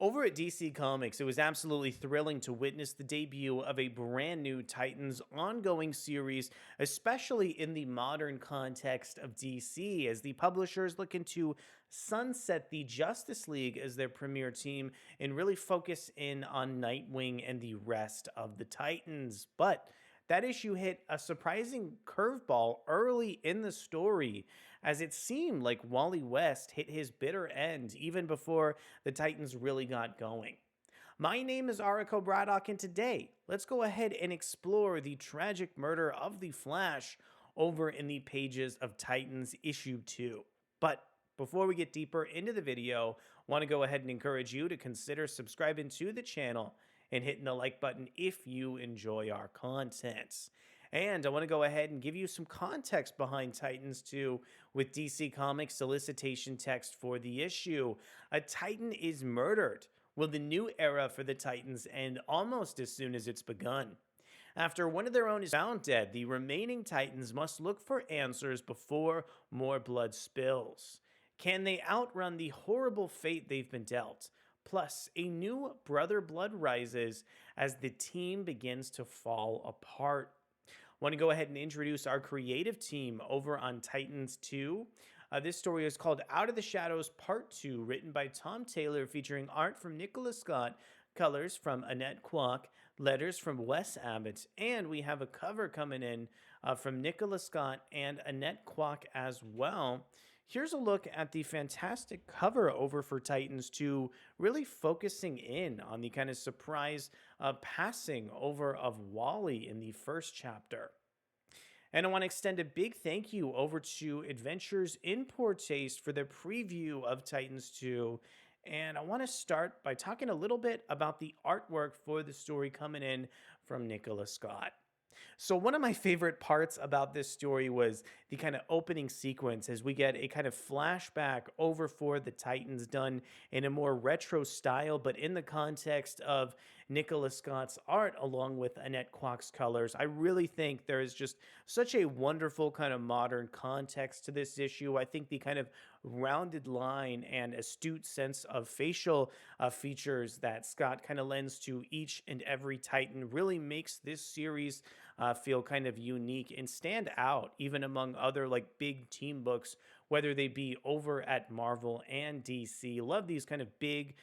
Over at DC Comics, it was absolutely thrilling to witness the debut of a brand new Titans ongoing series, especially in the modern context of DC, as the publisher is looking to sunset the Justice League as their premier team and really focus in on Nightwing and the rest of the Titans. But that issue hit a surprising curveball early in the story, as it seemed like Wally West hit his bitter end even before the Titans really got going. My name is Ariko Braddock, and today, let's go ahead and explore the tragic murder of the Flash over in the pages of Titans issue 2. But before we get deeper into the video, I want to go ahead and encourage you to consider subscribing to the channel and hitting the like button if you enjoy our content. And I want to go ahead and give you some context behind Titans 2 with DC Comics solicitation text for the issue. A Titan is murdered. Will the new era for the Titans end almost as soon as it's begun? After one of their own is found dead, the remaining Titans must look for answers before more blood spills. Can they outrun the horrible fate they've been dealt? Plus, a new brother blood rises as the team begins to fall apart. Want to go ahead and introduce our creative team over on Titans 2. This story is called Out of the Shadows Part 2, written by Tom Taylor, featuring art from Nicola Scott, colors from Annette Kwok, letters from Wes Abbott, and we have a cover coming in from Nicola Scott and Annette Kwok as well. Here's a look at the fantastic cover over for Titans 2, really focusing in on the kind of surprise passing over of Wally in the first chapter. And I want to extend a big thank you over to Adventures in Poor Taste for their preview of Titans 2. And I want to start by talking a little bit about the artwork for the story coming in from Nicola Scott. So one of my favorite parts about this story was the kind of opening sequence as we get a kind of flashback over for the Titans done in a more retro style, but in the context of Nicola Scott's art along with Annette Kwok's colors. I really think there is just such a wonderful kind of modern context to this issue. I think the kind of rounded line and astute sense of facial features that Scott kind of lends to each and every Titan really makes this series feel kind of unique and stand out even among other like big team books, whether they be over at Marvel and DC. Love these kind of big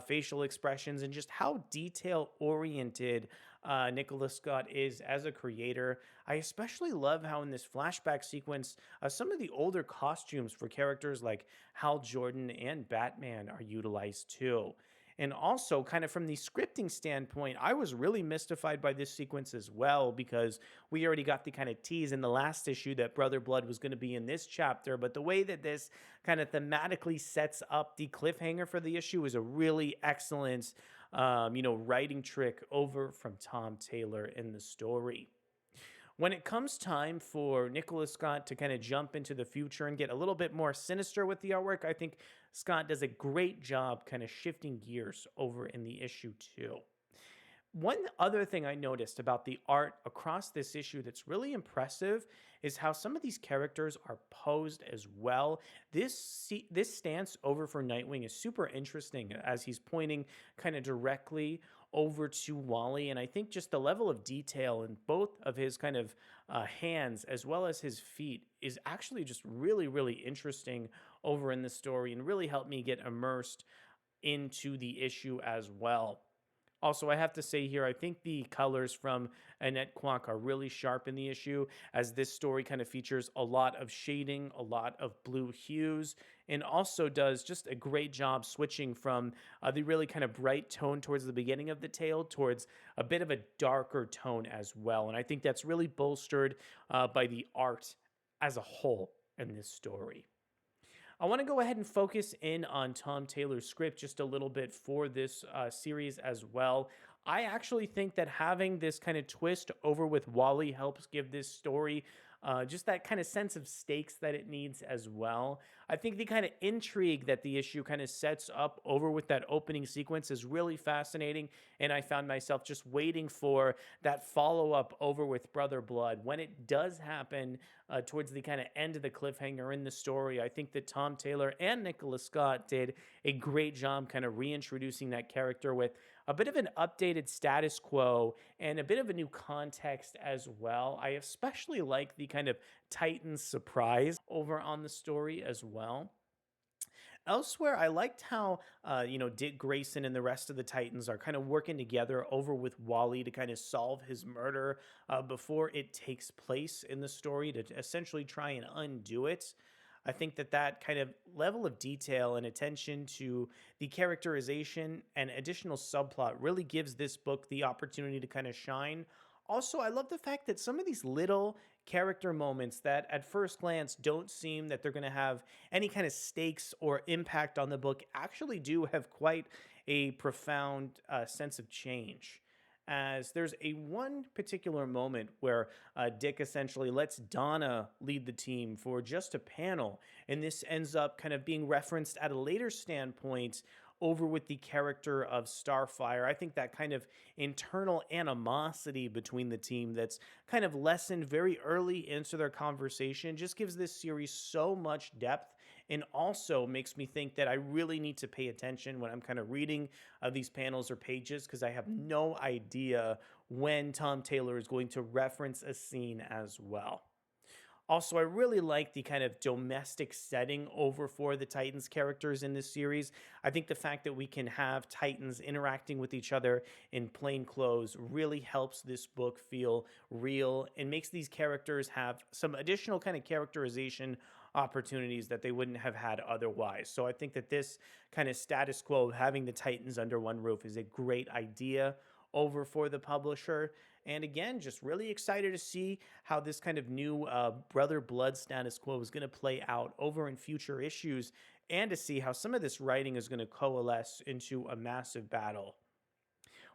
facial expressions and just how detail oriented Nicola Scott is as a creator. I especially love how in this flashback sequence, some of the older costumes for characters like Hal Jordan and Batman are utilized too. And also, kind of from the scripting standpoint, I was really mystified by this sequence as well because we already got the kind of tease in the last issue that Brother Blood was going to be in this chapter. But the way that this kind of thematically sets up the cliffhanger for the issue is a really excellent, writing trick over from Tom Taylor in the story. When it comes time for Nicola Scott to kind of jump into the future and get a little bit more sinister with the artwork, I think Scott does a great job kind of shifting gears over in the issue too. One other thing I noticed about the art across this issue that's really impressive is how some of these characters are posed as well. This stance over for Nightwing is super interesting as he's pointing kind of directly over to Wally, and I think just the level of detail in both of his kind of hands as well as his feet is actually just really, really interesting over in the story and really helped me get immersed into the issue as well. Also, I have to say here, I think the colors from Annette Kwok are really sharp in the issue, as this story kind of features a lot of shading, a lot of blue hues, and also does just a great job switching from the really kind of bright tone towards the beginning of the tale towards a bit of a darker tone as well. And I think that's really bolstered by the art as a whole in this story. I want to go ahead and focus in on Tom Taylor's script just a little bit for this series as well. I actually think that having this kind of twist over with Wally helps give this story just that kind of sense of stakes that it needs as well. I think the kind of intrigue that the issue kind of sets up over with that opening sequence is really fascinating. And I found myself just waiting for that follow up over with Brother Blood. When it does happen towards the kind of end of the cliffhanger in the story, I think that Tom Taylor and Nicola Scott did a great job kind of reintroducing that character with a bit of an updated status quo and a bit of a new context as well. I especially like the kind of Titan surprise over on the story as well. Elsewhere, I liked how Dick Grayson and the rest of the Titans are kind of working together over with Wally to kind of solve his murder before it takes place in the story to essentially try and undo it. I think that that kind of level of detail and attention to the characterization and additional subplot really gives this book the opportunity to kind of shine. Also, I love the fact that some of these little character moments that at first glance don't seem that they're going to have any kind of stakes or impact on the book actually do have quite a profound sense of change. As there's a one particular moment where Dick essentially lets Donna lead the team for just a panel, and this ends up kind of being referenced at a later standpoint over with the character of Starfire. I think that kind of internal animosity between the team that's kind of lessened very early into their conversation just gives this series so much depth and also makes me think that I really need to pay attention when I'm kind of reading these panels or pages because I have no idea when Tom Taylor is going to reference a scene as well. Also, I really like the kind of domestic setting over for the Titans characters in this series. I think the fact that we can have Titans interacting with each other in plain clothes really helps this book feel real and makes these characters have some additional kind of characterization opportunities that they wouldn't have had otherwise. So I think that this kind of status quo of having the Titans under one roof is a great idea over for the publisher. And again, just really excited to see how this kind of new Brother Blood status quo is going to play out over in future issues and to see how some of this writing is going to coalesce into a massive battle.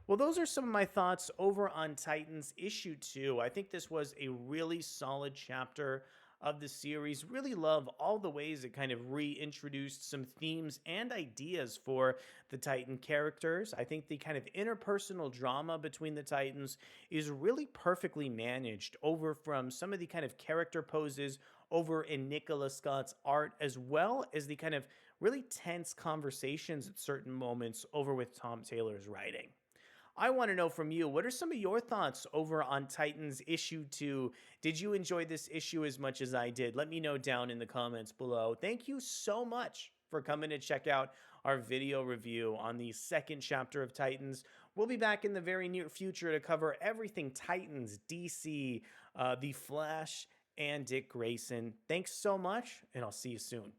Well, those are some of my thoughts over on Titans issue 2. I think this was a really solid chapter of the series. Really love all the ways it kind of reintroduced some themes and ideas for the Titan characters. I think the kind of interpersonal drama between the Titans is really perfectly managed over from some of the kind of character poses over in Nicola Scott's art, as well as the kind of really tense conversations at certain moments over with Tom Taylor's writing. I want to know from you, what are some of your thoughts over on Titans issue 2? Did you enjoy this issue as much as I did? Let me know down in the comments below. Thank you so much for coming to check out our video review on the second chapter of Titans. We'll be back in the very near future to cover everything Titans, DC, The Flash, and Dick Grayson. Thanks so much, and I'll see you soon.